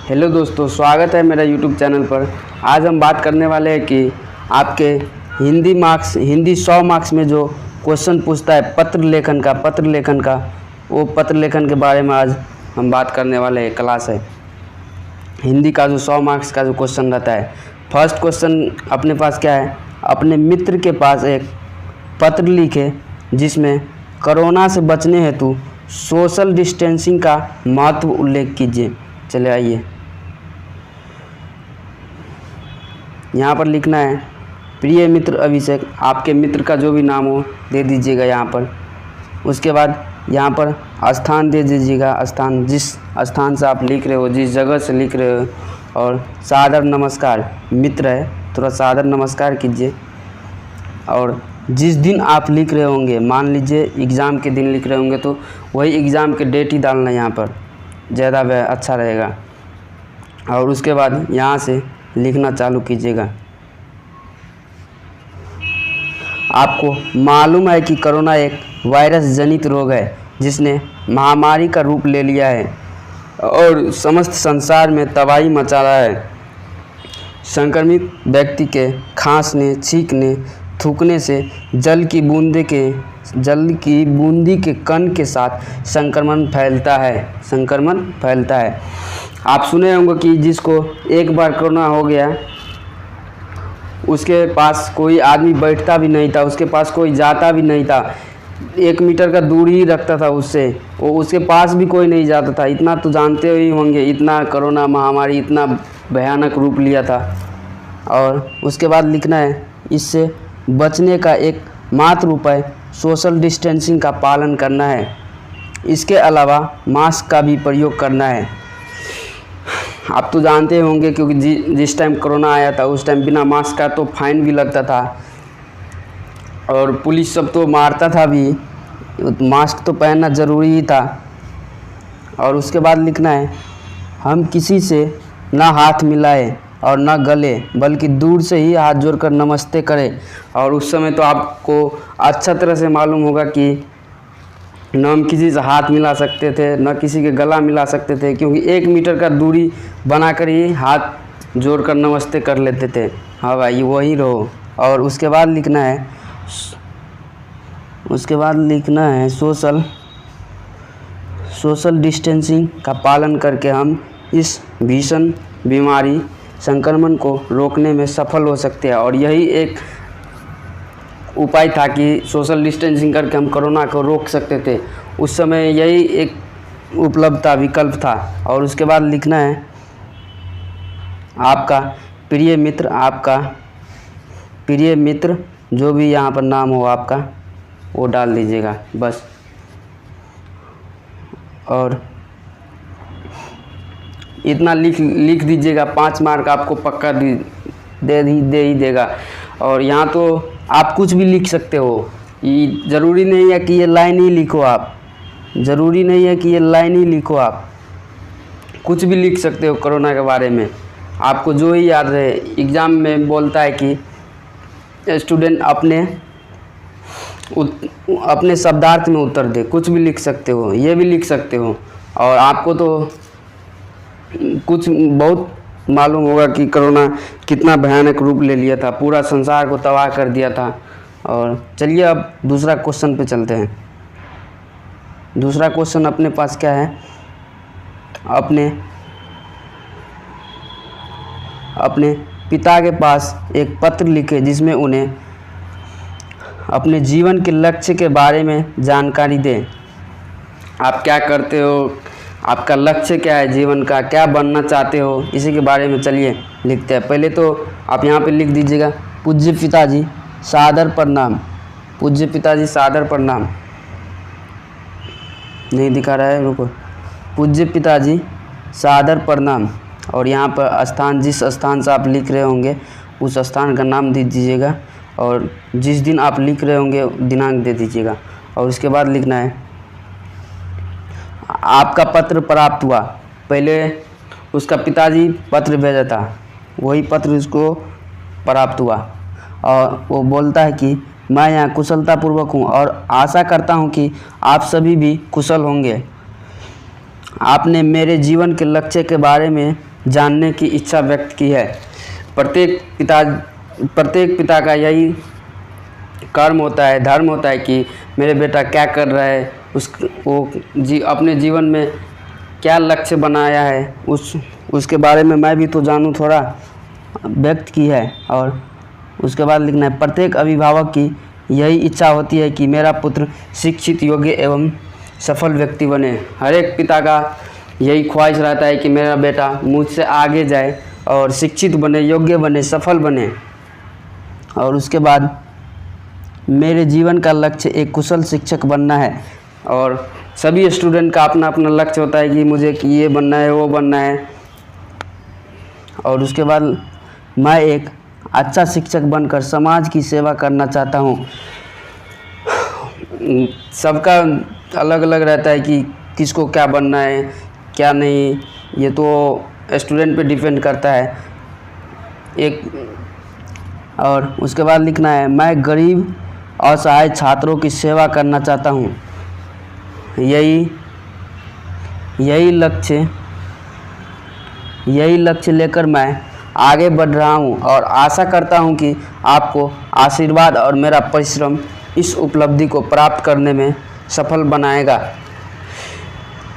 Hello दोस्तों, स्वागत है मेरा यूट्यूब चैनल पर। आज हम बात करने वाले हैं कि आपके हिंदी 100 मार्क्स में जो क्वेश्चन पूछता है पत्र लेखन का वो पत्र लेखन के बारे में आज हम बात करने वाले हैं। क्लास है हिंदी का जो 100 मार्क्स का जो क्वेश्चन रहता है। फर्स्ट क्वेश्चन अपने पास क्या है, अपने मित्र के पास एक पत्र लिखे जिसमें कोरोना से बचने हेतु सोशल डिस्टेंसिंग का महत्व उल्लेख कीजिए। चले आइए, यहाँ पर लिखना है प्रिय मित्र अभिषेक। आपके मित्र का जो भी नाम हो दे दीजिएगा यहाँ पर। उसके बाद यहाँ पर स्थान दे दीजिएगा, स्थान जिस स्थान से आप लिख रहे हो, जिस जगह से लिख रहे हो, और सादर नमस्कार। मित्र है, थोड़ा सादर नमस्कार कीजिए। और जिस दिन आप लिख रहे होंगे, मान लीजिए एग्ज़ाम के दिन लिख रहे होंगे तो वही एग्ज़ाम के डेट ही डालना यहाँ पर, ज़्यादा अच्छा रहेगा। और उसके बाद यहाँ से लिखना चालू कीजिएगा। आपको मालूम है कि कोरोना एक वायरस जनित रोग है जिसने महामारी का रूप ले लिया है और समस्त संसार में तबाही मचा रहा है। संक्रमित व्यक्ति के खांसने, छींकने, थूकने से जल की बूंदी के कण के साथ संक्रमण फैलता है। आप सुने होंगे कि जिसको एक बार कोरोना हो गया उसके पास कोई आदमी बैठता भी नहीं था, उसके पास कोई जाता भी नहीं था, 1 मीटर का दूरी ही रखता था उससे, वो उसके पास भी कोई नहीं जाता था। इतना तो जानते ही होंगे, इतना कोरोना महामारी इतना भयानक रूप लिया था। और उसके बाद लिखना है इससे बचने का एक मात्र उपाय सोशल डिस्टेंसिंग का पालन करना है। इसके अलावा मास्क का भी प्रयोग करना है। आप तो जानते होंगे क्योंकि जिस टाइम कोरोना आया था उस टाइम बिना मास्क का तो फाइन भी लगता था और पुलिस सब तो मारता था भी। मास्क तो पहनना ज़रूरी ही था। और उसके बाद लिखना है हम किसी से ना हाथ मिलाएं और ना गले, बल्कि दूर से ही हाथ जोड़कर नमस्ते करें। और उस समय तो आपको अच्छा तरह से मालूम होगा कि न हम किसी से हाथ मिला सकते थे, न किसी के गला मिला सकते थे, क्योंकि 1 मीटर का दूरी बनाकर ही हाथ जोड़कर नमस्ते कर लेते थे। हाँ भाई, वही रहो। और उसके बाद लिखना है सोशल डिस्टेंसिंग का पालन करके हम इस भीषण बीमारी संक्रमण को रोकने में सफल हो सकते हैं। और यही एक उपाय था कि सोशल डिस्टेंसिंग करके हम कोरोना को रोक सकते थे। उस समय यही एक उपलब्ध था, विकल्प था। और उसके बाद लिखना है आपका प्रिय मित्र जो भी यहाँ पर नाम हो आपका वो डाल दीजिएगा बस। और इतना लिख दीजिएगा, 5 मार्क आपको पक्का दे ही देगा। और यहाँ तो आप कुछ भी लिख सकते हो, ये ज़रूरी नहीं है कि ये लाइन ही लिखो आप, कुछ भी लिख सकते हो कोरोना के बारे में, आपको जो ही याद रहे। एग्ज़ाम में बोलता है कि स्टूडेंट अपने शब्दार्थ में उत्तर दे, कुछ भी लिख सकते हो, ये भी लिख सकते हो। और आपको तो कुछ बहुत मालूम होगा कि कोरोना कितना भयानक रूप ले लिया था, पूरा संसार को तबाह कर दिया था। और चलिए अब दूसरा क्वेश्चन पे चलते हैं। दूसरा क्वेश्चन अपने पास क्या है, अपने पिता के पास एक पत्र लिखे जिसमें उन्हें अपने जीवन के लक्ष्य के बारे में जानकारी दें। आप क्या करते हो, आपका लक्ष्य क्या है जीवन का, क्या बनना चाहते हो, इसी के बारे में चलिए लिखते हैं। पहले तो आप यहाँ पे लिख दीजिएगा पूज्य पिताजी सादर प्रणाम। पूज्य पिताजी सादर प्रणाम, नहीं दिखा रहा है, रुको। पूज्य पिताजी सादर प्रणाम। और यहाँ पर स्थान, जिस स्थान से आप लिख रहे होंगे उस स्थान का नाम दे दीजिएगा और जिस दिन आप लिख रहे होंगे दिनांक दे दीजिएगा। और उसके बाद लिखना है आपका पत्र प्राप्त हुआ। पहले उसका पिताजी पत्र भेजा था, वही पत्र उसको प्राप्त हुआ। और वो बोलता है कि मैं यहाँ कुशलतापूर्वक हूँ और आशा करता हूँ कि आप सभी भी कुशल होंगे। आपने मेरे जीवन के लक्ष्य के बारे में जानने की इच्छा व्यक्त की है। प्रत्येक पिता का यही कर्म होता है, धर्म होता है कि मेरे बेटा क्या कर रहा है, अपने जीवन में क्या लक्ष्य बनाया है, उसके बारे में मैं भी तो जानूं, थोड़ा व्यक्त की है। और उसके बाद लिखना है, प्रत्येक अभिभावक की यही इच्छा होती है कि मेरा पुत्र शिक्षित, योग्य एवं सफल व्यक्ति बने। हर एक पिता का यही ख्वाहिश रहता है कि मेरा बेटा मुझसे आगे जाए और शिक्षित बने, योग्य बने, सफल बने। और उसके बाद मेरे जीवन का लक्ष्य एक कुशल शिक्षक बनना है। और सभी स्टूडेंट का अपना अपना लक्ष्य होता है कि मुझे ये बनना है, वो बनना है। और उसके बाद मैं एक अच्छा शिक्षक बनकर समाज की सेवा करना चाहता हूँ। सबका अलग अलग रहता है कि किसको क्या बनना है, क्या नहीं, ये तो स्टूडेंट पे डिपेंड करता है एक। और उसके बाद लिखना है, मैं गरीब असहाय छात्रों की सेवा करना चाहता हूँ। यही लक्ष्य लेकर मैं आगे बढ़ रहा हूँ और आशा करता हूँ कि आपको आशीर्वाद और मेरा परिश्रम इस उपलब्धि को प्राप्त करने में सफल बनाएगा।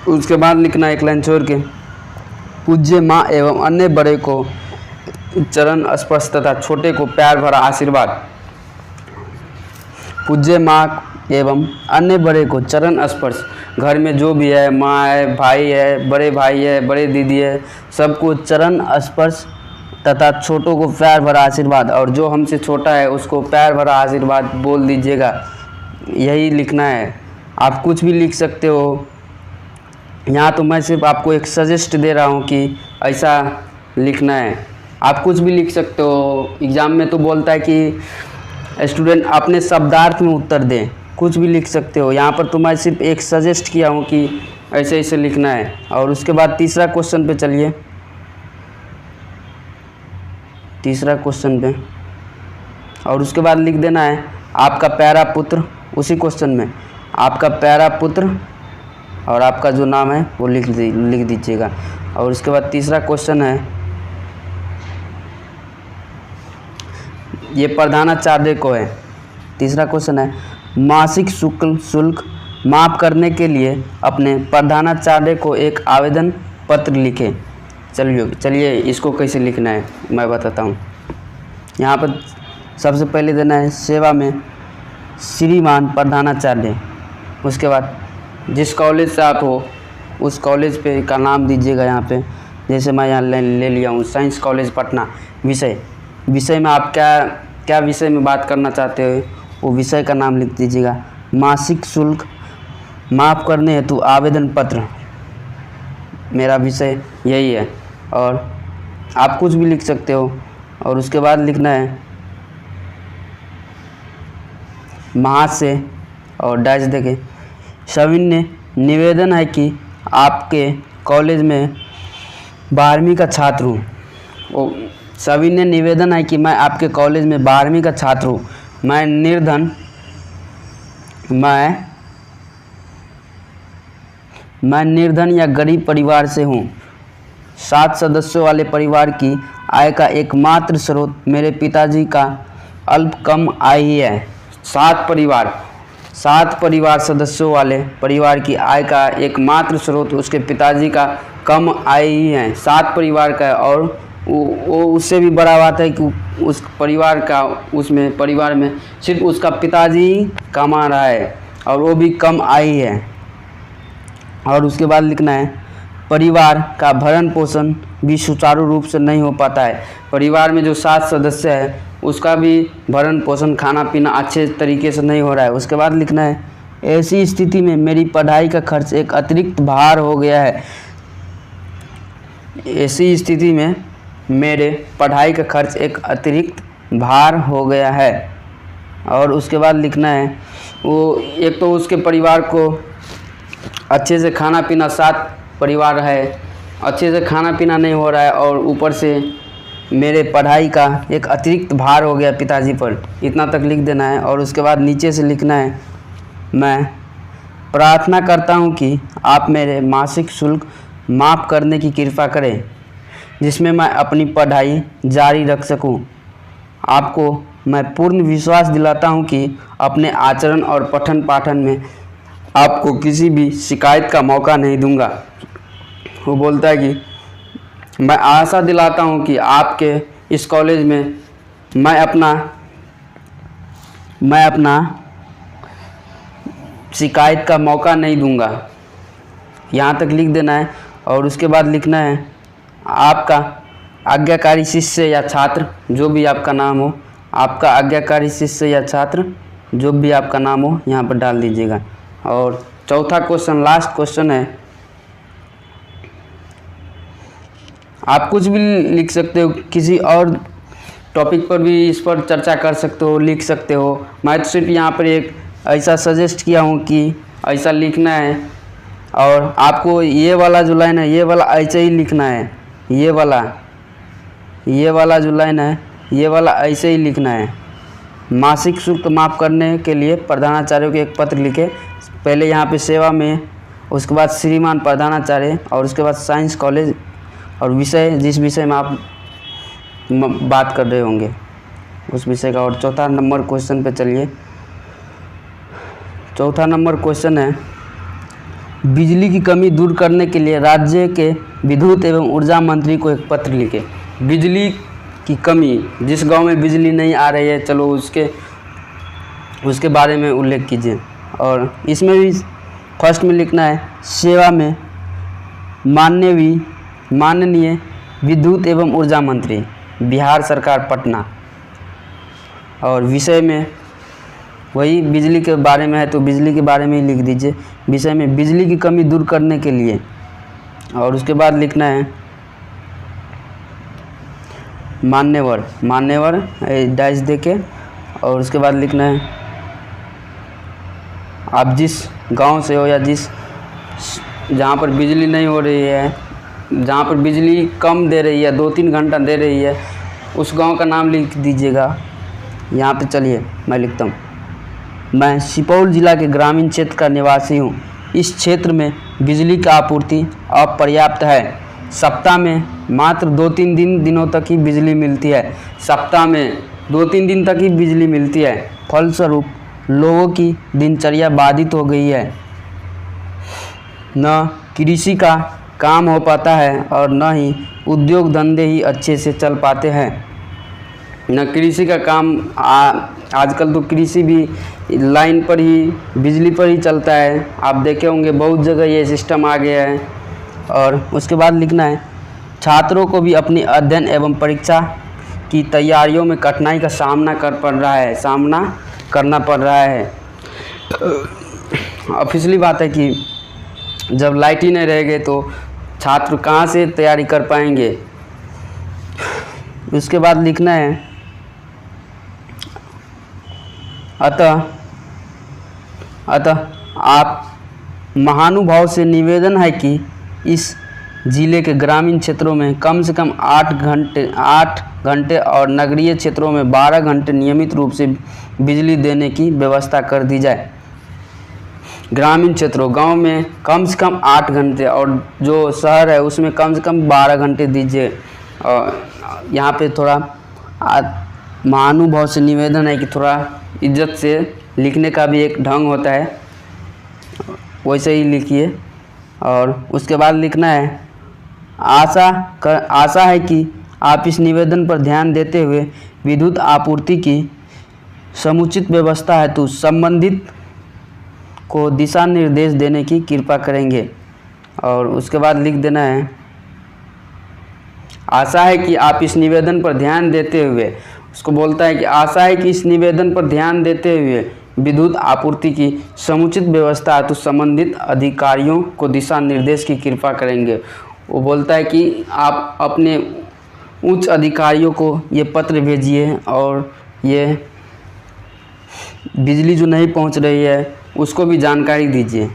उसके बाद लिखना एक लाइन छोड़ के, पूज्य माँ एवं अन्य बड़े को चरण स्पर्श तथा छोटे को प्यार भरा आशीर्वाद। पूज्य माँ एवं अन्य बड़े को चरण स्पर्श, घर में जो भी है, माँ है, भाई है, बड़े भाई है, बड़े दीदी है, सबको चरण स्पर्श तथा छोटों को प्यार भरा आशीर्वाद। और जो हमसे छोटा है उसको प्यार भरा आशीर्वाद बोल दीजिएगा। यही लिखना है। आप कुछ भी लिख सकते हो, यहाँ तो मैं सिर्फ आपको एक सजेस्ट दे रहा हूँ कि ऐसा लिखना है। आप कुछ भी लिख सकते हो। एग्ज़ाम में तो बोलता है कि स्टूडेंट अपने शब्दार्थ में उत्तर दें, कुछ भी लिख सकते हो। यहाँ पर तो मैं सिर्फ एक सजेस्ट किया हूँ कि ऐसे ऐसे लिखना है। और उसके बाद तीसरा क्वेश्चन पे चलिए। तीसरा क्वेश्चन पे और उसके बाद लिख देना है आपका प्यारा पुत्र। उसी क्वेश्चन में आपका प्यारा पुत्र और आपका जो नाम है वो लिख दीजिएगा। और उसके बाद तीसरा क्वेश्चन है, ये प्रधानाचार्य को है। तीसरा क्वेश्चन है, मासिक शुल्क माफ़ करने के लिए अपने प्रधानाचार्य को एक आवेदन पत्र लिखें। चलिए इसको कैसे लिखना है मैं बताता हूँ। यहाँ पर सबसे पहले देना है सेवा में श्रीमान प्रधानाचार्य। उसके बाद जिस कॉलेज से आप हो उस कॉलेज पे का नाम दीजिएगा। यहाँ पे जैसे मैं यहाँ ले लिया हूँ साइंस कॉलेज पटना। विषय में आप क्या विषय में बात करना चाहते हो वो विषय का नाम लिख दीजिएगा। मासिक शुल्क माफ़ करने हेतु आवेदन पत्र, मेरा विषय यही है। और आप कुछ भी लिख सकते हो। और उसके बाद लिखना है महाशय और डैश देके सविनय निवेदन है कि आपके कॉलेज में 12वीं का छात्र हूँ। सविनय निवेदन है कि मैं आपके कॉलेज में 12वीं का छात्र हूँ। मैं निर्धन या गरीब परिवार से हूँ। 7 सदस्यों वाले परिवार की आय का एकमात्र स्रोत मेरे पिताजी का अल्प कम आय ही है। 7 परिवार सदस्यों वाले परिवार की आय का एकमात्र स्रोत उसके पिताजी का कम आय ही है। 7 परिवार का, और वो उससे भी बड़ा बात है कि उस परिवार में सिर्फ उसका पिताजी ही कमा रहा है और वो भी कम आय ही है। और उसके बाद लिखना है परिवार का भरण पोषण भी सुचारू रूप से नहीं हो पाता है। परिवार में जो 7 सदस्य है उसका भी भरण पोषण, खाना पीना अच्छे तरीके से नहीं हो रहा है। उसके बाद लिखना है ऐसी स्थिति में मेरी पढ़ाई का खर्च एक अतिरिक्त भार हो गया है। ऐसी स्थिति में मेरे पढ़ाई का खर्च एक अतिरिक्त भार हो गया है। और उसके बाद लिखना है वो एक तो उसके परिवार को अच्छे से खाना पीना, 7 परिवार है, अच्छे से खाना पीना नहीं हो रहा है और ऊपर से मेरे पढ़ाई का एक अतिरिक्त भार हो गया पिताजी पर। इतना तक लिख देना है। और उसके बाद नीचे से लिखना है मैं प्रार्थना करता हूँ कि आप मेरे मासिक शुल्क माफ़ करने की कृपा करें। जिसमें मैं अपनी पढ़ाई जारी रख सकूं। आपको मैं पूर्ण विश्वास दिलाता हूं कि अपने आचरण और पठन पाठन में आपको किसी भी शिकायत का मौका नहीं दूंगा। वो बोलता है कि मैं आशा दिलाता हूं कि आपके इस कॉलेज में मैं अपना शिकायत का मौका नहीं दूंगा। यहाँ तक लिख देना है और उसके बाद लिखना है आपका आज्ञाकारी शिष्य या छात्र, जो भी आपका नाम हो, आपका आज्ञाकारी शिष्य या छात्र जो भी आपका नाम हो यहाँ पर डाल दीजिएगा। और चौथा क्वेश्चन, लास्ट क्वेश्चन है, आप कुछ भी लिख सकते हो, किसी और टॉपिक पर भी इस पर चर्चा कर सकते हो, लिख सकते हो। मैं तो सिर्फ यहाँ पर एक ऐसा सजेस्ट किया हूँ कि ऐसा लिखना है और आपको ये वाला जो लाइन है ये वाला ऐसे ही लिखना है। ये वाला जो लाइन है ये वाला ऐसे ही लिखना है। मासिक शुल्क माफ़ करने के लिए प्रधानाचार्य को एक पत्र लिखे। पहले यहाँ पे सेवा में, उसके बाद श्रीमान प्रधानाचार्य और उसके बाद साइंस कॉलेज और विषय, जिस विषय में आप बात कर रहे होंगे उस विषय का। और चौथा नंबर क्वेश्चन पे चलिए। चौथा नंबर क्वेश्चन है, बिजली की कमी दूर करने के लिए राज्य के विद्युत एवं ऊर्जा मंत्री को एक पत्र लिखे। बिजली की कमी, जिस गांव में बिजली नहीं आ रही है, चलो उसके बारे में उल्लेख कीजिए। और इसमें भी फर्स्ट में लिखना है सेवा में माननीय विद्युत एवं ऊर्जा मंत्री, बिहार सरकार, पटना। और विषय में वही बिजली के बारे में है तो बिजली के बारे में ही लिख दीजिए। विषय में बिजली की कमी दूर करने के लिए। और उसके बाद लिखना है मान्यवर डैश देके। और उसके बाद लिखना है आप जिस गांव से हो या जहाँ पर बिजली नहीं हो रही है, जहाँ पर बिजली कम दे रही है, 2-3 घंटा दे रही है, उस गांव का नाम लिख दीजिएगा। यहाँ पे चलिए मैं लिखता हूँ, मैं सुपौल जिला के ग्रामीण क्षेत्र का निवासी हूँ। इस क्षेत्र में बिजली का आपूर्ति अपर्याप्त है। सप्ताह में मात्र 2-3 दिनों तक ही बिजली मिलती है। सप्ताह में 2-3 दिन तक ही बिजली मिलती है। फलस्वरूप लोगों की दिनचर्या बाधित हो गई है। न कृषि का काम हो पाता है और न ही उद्योग धंधे ही अच्छे से चल पाते हैं। न कृषि का काम, आजकल तो कृषि भी लाइन पर ही, बिजली पर ही चलता है। आप देखे होंगे बहुत जगह ये सिस्टम आ गया है। और उसके बाद लिखना है छात्रों को भी अपनी अध्ययन एवं परीक्षा की तैयारियों में कठिनाई का सामना करना पड़ रहा है। ऑफिशियली बात है कि जब लाइट ही नहीं रहेगी तो छात्र कहाँ से तैयारी कर पाएंगे। उसके बाद लिखना है अतः आप महानुभाव से निवेदन है कि इस जिले के ग्रामीण क्षेत्रों में कम से कम 8 घंटे और नगरीय क्षेत्रों में 12 घंटे नियमित रूप से बिजली देने की व्यवस्था कर दी जाए। ग्रामीण क्षेत्रों, गांव में कम से कम 8 घंटे और जो शहर है उसमें कम से कम 12 घंटे दीजिए। और यहाँ पे थोड़ा महानुभाव से निवेदन है कि थोड़ा इज्जत से लिखने का भी एक ढंग होता है, वैसे ही लिखिए। और उसके बाद लिखना है आशा है कि आप इस निवेदन पर ध्यान देते हुए विद्युत आपूर्ति की समुचित व्यवस्था हेतु संबंधित को दिशा निर्देश देने की कृपा करेंगे। और उसके बाद लिख देना है आशा है कि आप इस निवेदन पर ध्यान देते हुए, उसको बोलता है कि आशा है कि इस निवेदन पर ध्यान देते हुए विद्युत आपूर्ति की समुचित व्यवस्था हेतु संबंधित अधिकारियों को दिशा निर्देश की कृपा करेंगे। वो बोलता है कि आप अपने उच्च अधिकारियों को ये पत्र भेजिए और ये बिजली जो नहीं पहुंच रही है उसको भी जानकारी दीजिए।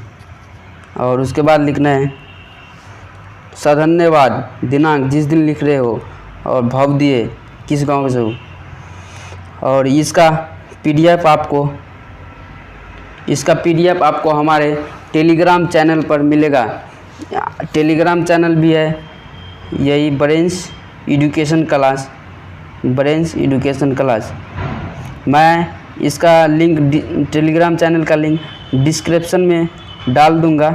और उसके बाद लिखना है सधन्यवाद, दिनांक जिस दिन लिख रहे हो और भाव दिए किस गांव से हो। और इसका पीडीएफ आपको हमारे टेलीग्राम चैनल पर मिलेगा। टेलीग्राम चैनल भी है, यही brains education class, brains education class. मैं इसका लिंक, टेलीग्राम चैनल का लिंक डिस्क्रिप्शन में डाल दूँगा,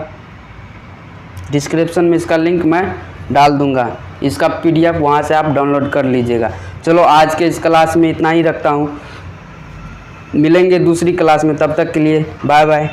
डिस्क्रिप्शन में इसका लिंक मैं डाल दूँगा। इसका PDF वहाँ से आप डाउनलोड कर लीजिएगा। चलो आज के इस क्लास में इतना ही रखता हूँ, मिलेंगे दूसरी क्लास में, तब तक के लिए बाय बाय।